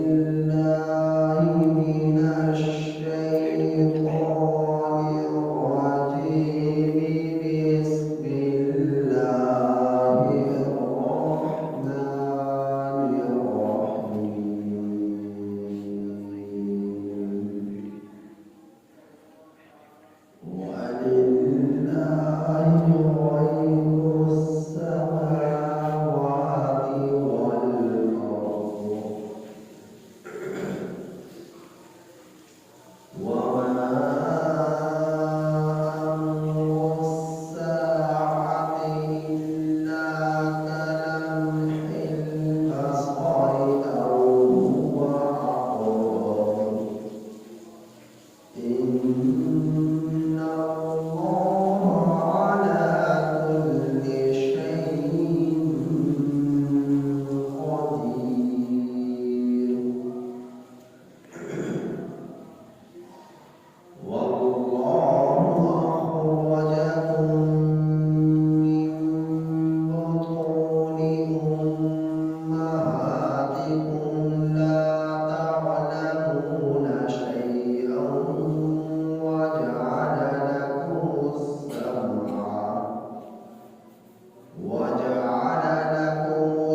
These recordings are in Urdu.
بالله من الشيطان الرجيم. بسم الله الرحمن الرحيم. ولله غيب السماوات والأرض وما أمر الساعة إلا كلمح البصر أو هو أقرب. إن الله على كل شيء قدير. والله أخرجكم من بطون أمهاتكم لا تعلمون شيئا وجعل لكم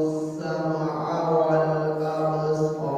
السمع والأبصار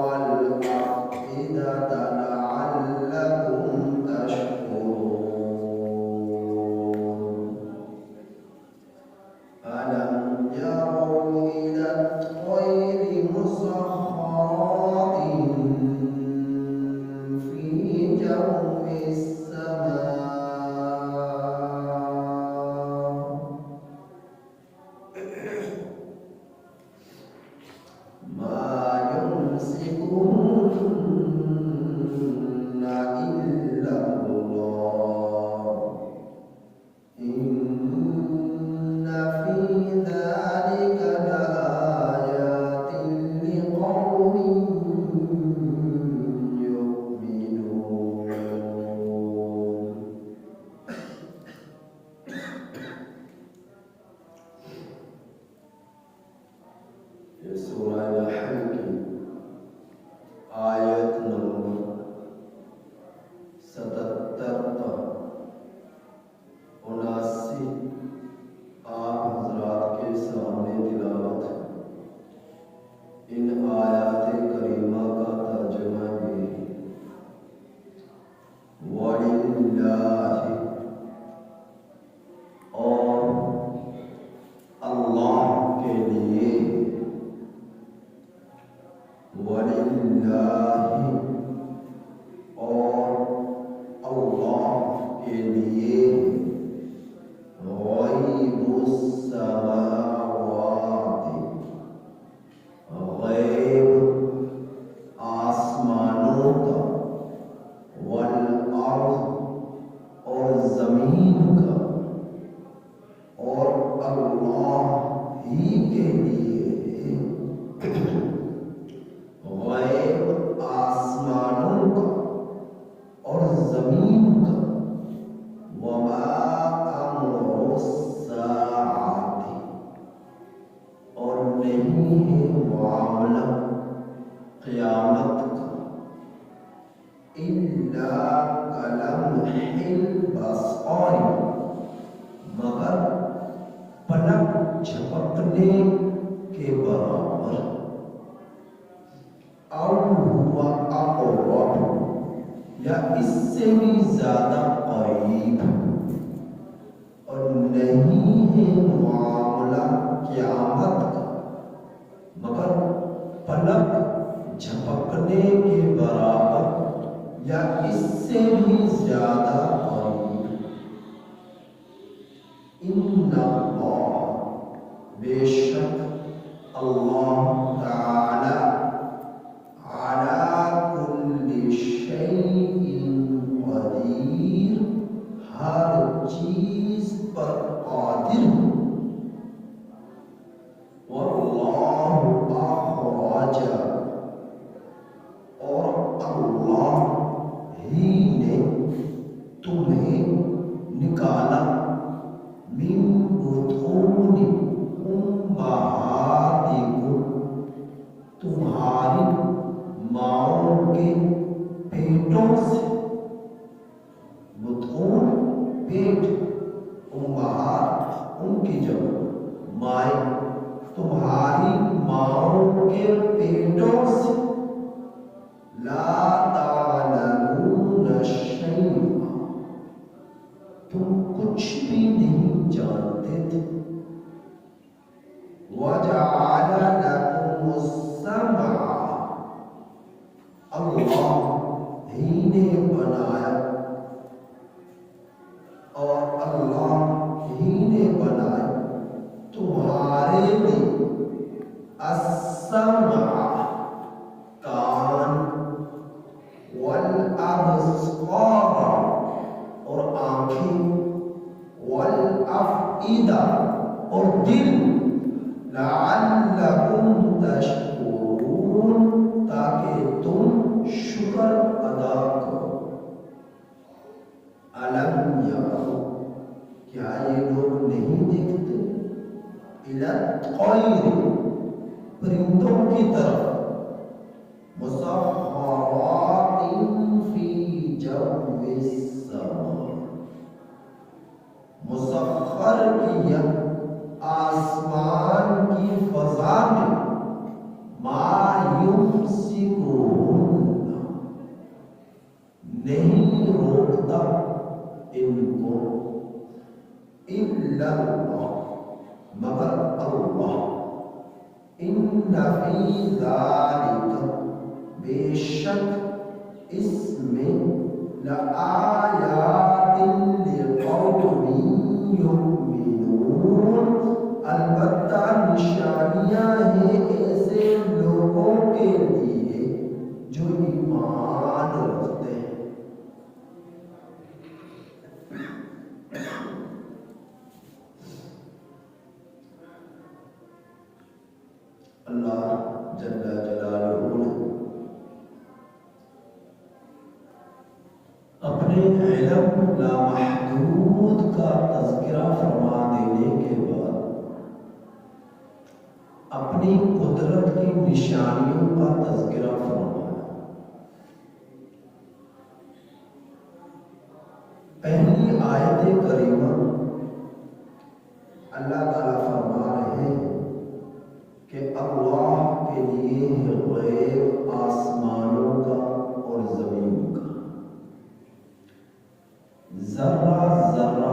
والأفئدة لعلكم تشكرون. ألم يروا إلى الطير مسخرات في جو السماء ما يمسكهن إلا الله. إن في ذلك لآيات لقوم يؤمنون. یہ سورہ نحل کی آیت نمبر 77 تا 79 آپ حضرات کے سامنے تلاوت ہے۔ ان آیات کریمہ کا ترجمہ یہ ہے، وَلِلَّهِ اور اللہ کے لیے، وَلِلَّهِ اور اللہ کے لیے، غیب السماوات غیب آسمانوں کا، والارض اور زمین کا، اور اللہ ہی کے لیے غیب آسمانوں کا اور زمین کا، وما امر الساعۃ اور نہیں ہے معاملہ قیامت کا، الا کلمح البصر مگر پلک جھپکنے کے برابر، او ہوا اقرب یا اس سے بھی زیادہ قریب، اور نہیں ہے معاملہ قیامت کا مگر پلک جھپکنے کے برابر یا اس سے بھی زیادہ قریب۔ ان اللہ بے شک اللہ تعالی علی کل شیء قدیر ہر چیز پر قادر ہے۔ واللہ اخرج اور اللہ ہی نے تمہیں نکالا، من بطون امہاتکم تمہاری ماؤں کے پیٹوں سے، بطون پیٹ، امہات ان کی جگہ مائیں، تمہاری ماؤں کے پیٹوں سے لا تعلمون شیئا، تم کچھ بھی نہیں جانتے تھے، وَجَعَلَ لَكُمُ السَّمْعَ، اللہ ہی نے بنایا، اور اللہ ہی نے بنایا تمہارے لیے السمع کان، والابصار اور آنکھیں، والافئدہ اور دل، لعلکم تشکرون تاکہ تم شکر ادا کرو۔ الم یروا، کیا یہ لوگ نہیں دیکھتے، الی الطیر، پرندوں کی طرف، مسخرات فی جو السماء، مسخر کیا آسمان کی فضا میں، ما یمسکہن، نہیں روکتا ان کو، الا اللہ، مگر اللہ، ان فی ذالک، بے شک اس میں، لآیات لقوم یؤمنون، البتہ نشانیاں ہیں ایسے لوگوں کے لیے جو ایمان رکھتے ہیں۔ اللہ جل جلالہ نے اپنے علم لامحدود کا تذکرہ فرما دینے کے بعد اپنی قدرت کی نشانیوں کا تذکرہ فرمایا۔ پہلی آیت کریمہ اللہ تعالیٰ فرما رہے ہیں کہ اللہ کے لیے ہے غیب آسمانوں کا اور زمین کا، ذرہ ذرہ،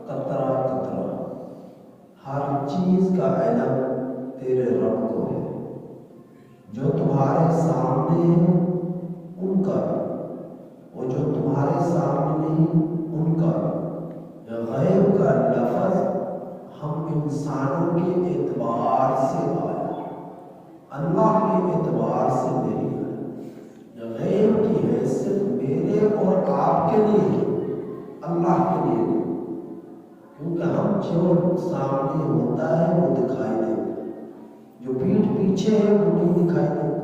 قطرہ قطرہ، ہر چیز کا علم تیرے رب کو ہے، جو تمہارے سامنے ہے ان کا بھی، اور جو تمہارے سامنے نہیں ان کا بھی۔ غیب کا لفظ ہم انسانوں کے اعتبار سے آیا، اللہ کے اعتبار سے نہیں آیا۔ غیب کی حیثیت میرے اور آپ کے لیے، اللہ کے لیے نہیں، کیونکہ ہم جو سامنے ہوتا ہے وہ دکھائی دیتا ہے، جو پیٹھ پیچھے ہے وہ نہیں دکھائی دیتا۔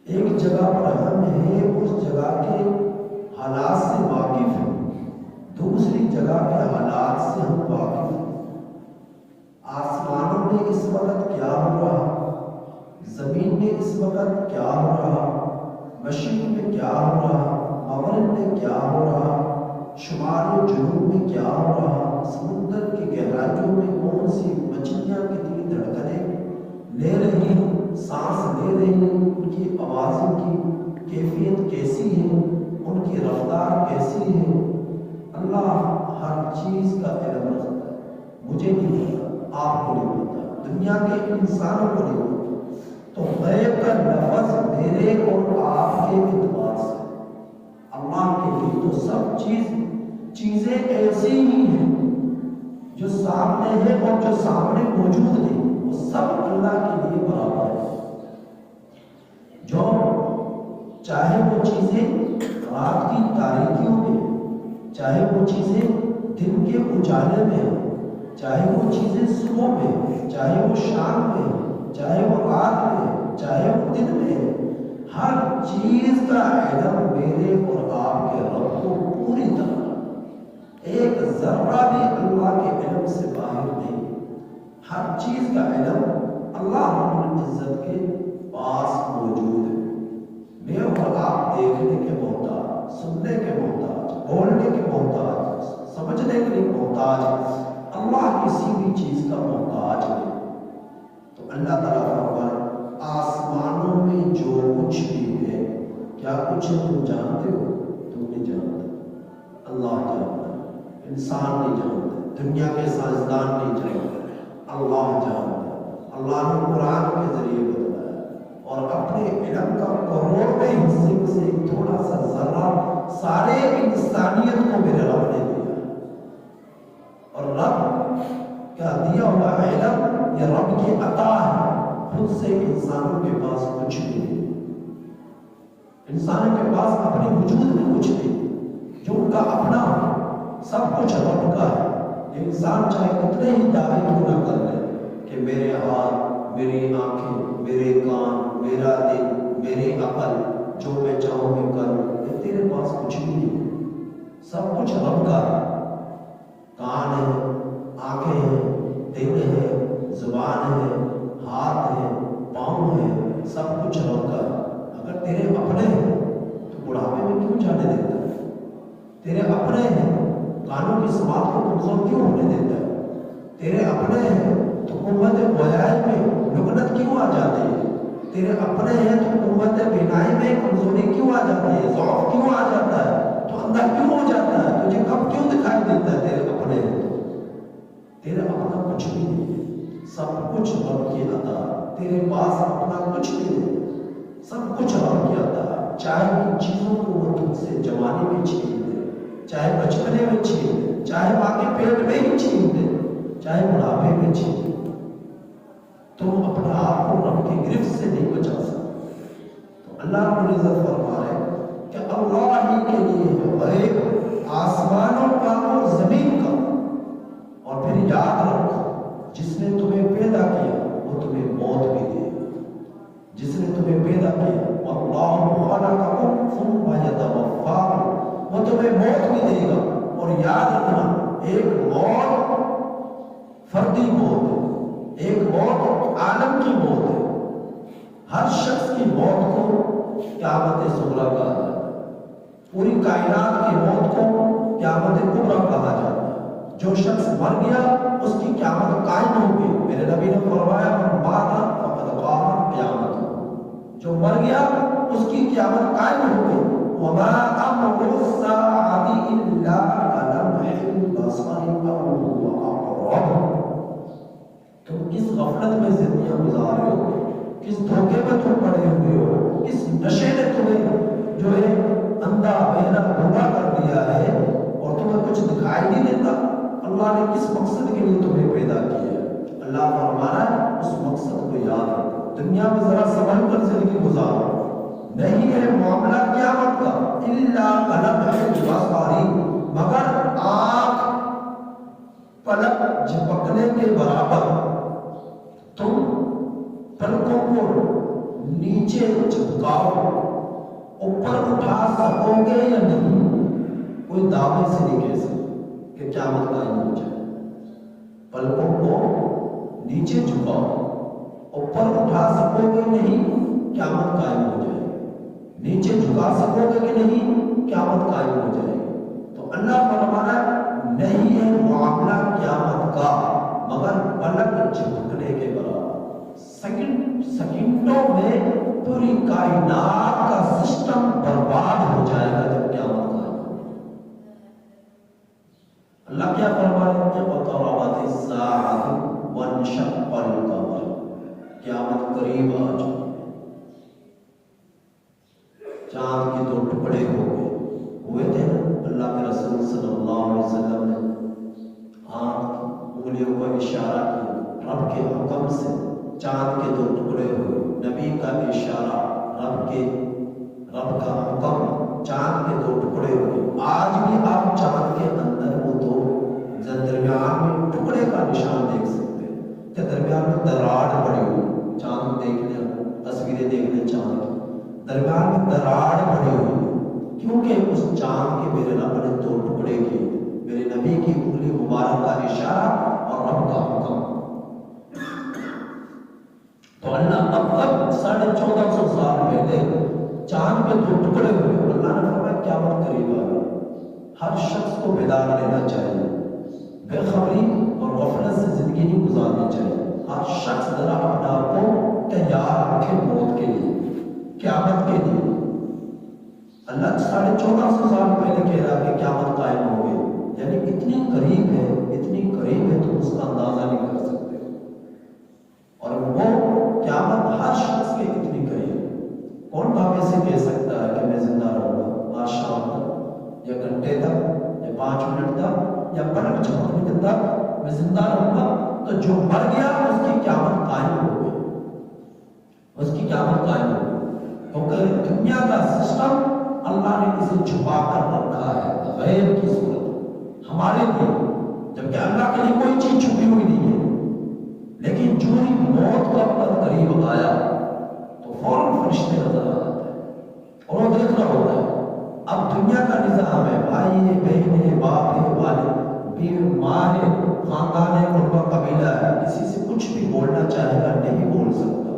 ایک جگہ پر ہم ہیں، اس جگہ کے حالات سے واقف ہیں، دوسری جگہ کے حالات سے ہم واقف ہیں۔ آسمانوں میں اس وقت کیا ہو رہا، زمین میں اس وقت کیا ہو رہا، مشرق میں کیا ہو رہا، مغرب میں کیا ہو رہا، شمال و جنوب میں کیا ہو رہا، سمندر کی گہرائیوں میں کون سی مچھلیاں کتنی دھڑکنیں لے رہی ہیں، سانس لے رہی ہیں، ان کی آوازوں کی کیفیت کیسی ہے، ان کی رفتار کیسی ہے، اللہ ہر چیز کا علم رکھتا ہے۔ مجھے نہیں پتا، آپ کو نہیں پتا، دنیا کے انسانوں کو نہیں پتا، تو غیب کا لفظ میرے اور آپ کے اعتبار سے، اللہ کے لیے تو سب چیزیں ایسی ہی ہیں جو سامنے ہے اور جو سامنے موجود نہیں، وہ سب اللہ کے لیے برابر ہے۔ جو چاہے وہ چیزیں رات کی تاریکیوں میں، چاہے وہ چیزیں دن کے اجالے میں، چاہے وہ چیزیں صبح میں، چاہے وہ شام میں، چاہے وہ رات میں، چاہے وہ دن میں، ہر چیز کا علم میرے اور آپ کے رب کو پوری طرح، ایک ذرہ بھی اللہ کے علم سے باہر نہیں، ہر چیز کا علم اللہ رب العزت کے پاس موجود ہے۔ میں اور آپ دیکھنے کے محتاج، سننے کے محتاج، بولنے کے محتاج، سمجھنے کے لیے محتاج، اللہ کسی بھی چیز کا محتاج نہیں۔ تو اللہ تعالیٰ فرمائے آسمانوں میں جو کچھ بھی ہے، کیا کچھ ہے تم جانتے ہو؟ تم نہیں جانتے، اللہ جانتا ہے۔ انسان نہیں جانتا، دنیا کے سائنسدان نہیں جانتے، اللہ جانتا ہے۔ اللہ نے قرآن کے ذریعے بتایا اور اپنے علم کا کروڑویں حصے سے ایک تھوڑا سا ذرہ سارے انسانیت کو میرے رب نے دیا، اور رب کا دیا ہوا علم یہ رب کی عطا ہے، خود سے انسانوں کے پاس کچھ نہیں ہے۔ انسانوں کے پاس اپنے وجود میں کچھ نہیں، جو ان کا اپنا سب کچھ رب کا ہے۔ انسان چاہے کتنے ہی دعوے کیوں نہ کر لے کہ میرے ہاتھ، میری آنکھیں، میرے کان، میرا دل، میری عقل، جو میں چاہوں میں کروں، کہ تیرے پاس کچھ بھی نہیں، سب کچھ رب کا ہے۔ کان ہے، آنکھیں ہیں، دل ہے، زبان ہے، ہاتھ ہے، پاؤں ہے، سب کچھ رب کا ہے۔ اگر تیرے اپنے ہیں تو بڑھاپے میں کیوں جانے دیتا ہے؟ تیرے اپنے ہیں کانوں کی سماعت کو کمزور کیوں ہونے دیتا ہے؟ تیرے اپنے ہیں تو قوت گویائی میں لکنت کیوں آ جاتی ہے؟ تیرے اپنے ہیں تو قوت بینائی میں کمزوری کیوں آ جاتی ہے؟ ضعف کیوں آ جاتا ہے؟ تو اندھا کیوں ہو جاتا ہے؟ تجھے کب کیوں دکھائی دیتا ہے تیرے اپنے ہیں؟ تیرے اپنا کچھ بھی نہیں ہے، سب کچھ رب کی عطا ہے۔ تیرے پاس اپنا کچھ نہیں ہے، سب کچھ رب کی عطا ہے۔ چاہے ان چیزوں کو وہ تم سے جوانی میں چھین دے، چاہے بچپنے میں چھین دے، چاہے ماں کے پیٹ میں ہی چھین دے، چاہے بڑھاپے میں چھین دے، تم اپنے آپ کو رب کی گرفت سے نہیں بچا سکتے۔ تو اللہ رب العزت فرما رہے کہ اللہ ہی کے لیے ہے غیب آسمانوں کا اور زمین کا، اور پھر یاد رکھو جس نے تمہیں پیدا کیا وہ تمہیں موت بھی دے گا۔ جس نے تمہیں پیدا کیا اللہ خلقکم ثم یتوفاکم، وہ تمہیں موت بھی دے گا۔ اور یاد رکھنا ایک موت فردی موت ہے، ایک موت عالم کی موت ہے۔ ہر شخص کی موت کو قیامت صغریٰ کہا جاتا ہے، پوری کائنات کی موت کو قیامت کبریٰ کہا جاتا ہے۔ جو شخص مر گیا اس کی قیامت قائم ہوگی۔ میرے نبی نے فرمایا من مات فقد قامت قیامت، جو مر گیا اس کی قیامت قائم ہوگی۔ وما امر الساعۃ الا کلمح البصر او هو اقرب۔ تم کس غفلت میں زندگیاں گزار رہے ہو، کس دھوکے میں تم پڑے ہوئے ہو، کس نشے نے تمہیں جو ہے اندھا بہنا گنگا کر دیا ہے اور تمہیں کچھ دکھائی نہیں دیتا۔ اللہ نے کس مقصد کے لیے تمہیں پیدا کیا ہے؟ اللہ فرمانا ہے اس مقصد کو یاد رکھو، دنیا میں ذرا سنبھل کر زندگی گزارو۔ نہیں ہے معاملہ قیامت کا الا کلمح البصر، مگر آنکھ پلک جھپکنے کے برابر تم پلکوں کو نیچے جھکاؤ، اوپر اٹھا سکو گے یا نہیں؟ کوئی دعوے سے نہیں کہہ سکتے کہ قیامت قائم ہو جائے۔ پلکوں کو نیچے جھکاؤ، اوپر اٹھا سکو گے نہیں قیامت قائم ہو جائے، نیچے جھکا سکو گے کہ نہیں قیامت قائم ہو جائے۔ تو اللہ فرمانا نہیں ہے معاملہ قیامت کا مگر پلک جھپکنے کے برابر۔ سیکنڈوں میں پوری کائنات کا سسٹم برباد ہو جائے گا جب قیامت قائم ہو۔ اللہ کیا فرما رہے ہیں؟ اقتربت الساعۃ وانشق القمر، قیامت قریب آ چکی ہے، چاند کے دو ٹکڑے ہوئے تھے نا۔ اللہ کے رسول صلی اللہ علیہ وسلم نے ہاتھ انگلیوں کو اشارہ کیا رب کے حکم سے، چاند کے دو ٹکڑے ہوئے، نبی کا اشارہ، رب کا حکم، چاند کے دو ٹکڑے ہوئے۔ آج بھی آپ چاند کے اندر وہ دو درمیان میں ٹکڑے کا نشان دیکھ سکتے ہیں کہ درمیان میں دراڑ پڑی ہوئی، چاند دیکھ لیں، تصویریں دیکھ لیں چاند کی، درمیان میں دراڑ پڑی ہوئی، کیونکہ اس چاند کے میرے رب نے دو ٹکڑے کیے، میرے نبی کی انگلی مبارک کا اشارہ اور رب کا حکم۔ تو اللہ اب تک 1450 سال پہلے چاند کے 2 ٹکڑے ہوئے، اللہ نے فرمایا قیامت قریب آ گئی، ہر شخص کو بیدار رہنا چاہیے، بے خبری اور غفلت سے زندگی نہیں گزارنی چاہیے، ہر شخص ذرا اپنے آپ کو تیار رکھے موت کے لیے، قیامت کے لیے۔ اللہ 1450 سال پہلے کہہ رہا کہ قیامت قائم ہو گئی، یعنی اتنی قریب ہے، اتنی قریب ہے تم اس کا اندازہ نہیں کر سکتے، اور وہ قیامت ہر شخص کے اتنی قریب ہے۔ کون بھاگے سے کہہ سکتا ہے کہ میں زندہ رہوں گا آج شام تک یا گھنٹے تک یا 5 منٹ تک یا پلک جھپکنے تک میں زندہ رہوں گا؟ تو جو مر گیا اس کی قیامت قائم ہو گئی، اس کی قیامت قائم ہو گئی، کیونکہ دنیا کا سسٹم اللہ نے اسے چھپا کر رکھا ہے غیب کی صورت ہمارے لیے، جبکہ اللہ کے لیے کوئی چیز چھپی ہوئی نہیں ہے۔ لیکن جو ہی موت کا وقت قریب آیا تو فوراً فرشتے نظر آ جاتے ہیں اور وہ دیکھ رہا ہوتا ہے۔ اب دنیا کا نظام ہے، بھائی ہے، بہن ہے، باپ ہے، والد، بیوی، ماں ہے، خاندان ہے، قربہ قبیلہ ہے، کسی سے کچھ بھی بولنا چاہے گا نہیں بول سکتا،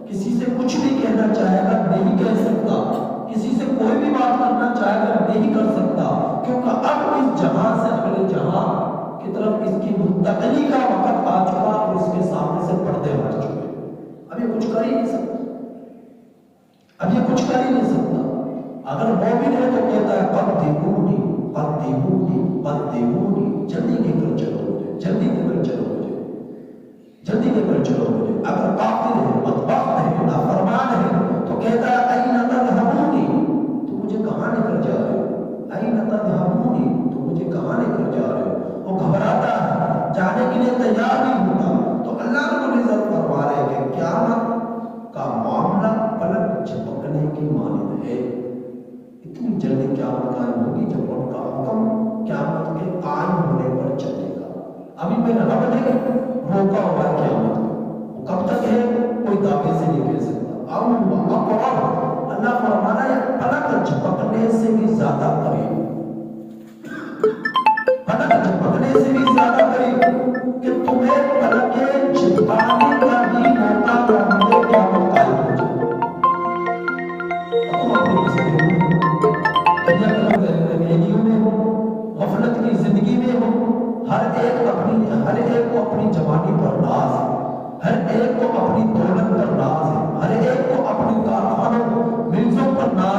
کسی سے کچھ بھی کہنا چاہے گا نہیں کہہ سکتا، کسی سے کوئی بھی بات کرنا چاہے گا نہیں کر سکتا، کیونکہ اب اس جہاں سے اگلے جہاں کی طرف اس کی منتقلی کا وقت آ چکا اور اس کے سامنے سے پردے ہٹ چکے۔ اب یہ کچھ کر ہی نہیں سکتا، اب یہ کچھ کر ہی نہیں سکتا۔ اگر مومن ہے تو کہتا ہے قدمونی قدمونی قدمونی، جلدی لے کر چلو مجھے، جلدی لے کر چلو مجھے، جلدی لے کر چلو مجھے۔ اگر قاتل ہے، بدبخت ہے، نافرمان ہے تو کہتا ہے این تذهبونی، تو مجھے کہاں لے کر جا رہے ہو؟ این تذهبونی، تو مجھے کہاں لے کر جا رہے ہو؟ وہ گھبراتا ہے، جانے کے لیے تیار نہیں ہوتا۔ تو اللہ رب العزت فرما رہے ہیں کہ قیامت کا معاملہ پلک جھپکنے کی مانند ہے، اتنی جلدی قیامت قائم ہوگی جب ان کا حکم قیامت کے قائم ہونے پر چلے گا۔ ابھی میں رب نے روکا ہوا ہے قیامت کو، وہ کب تک ہے کوئی دعوے سے نہیں کہہ سکتا۔ اقرب، اللہ فرمانا ہے پلک جھپکنے سے بھی زیادہ قریب، پلک جھپکنے سے بھی زیادہ قریب کہ تمہیں پلک جھپکانے کا بھی موقع نہ ملے، قیامت قائم ہو جائے۔ تم اپنی دنیا کے ریڈیو میں ہو، غفلت کی زندگی میں ہو، ہر ایک کو اپنی جوانی پر ناز ہے، ہر ایک کو اپنی دولت پر ناز ہے، ہر ایک کو اپنی کارخانوں ملزوں پر ناز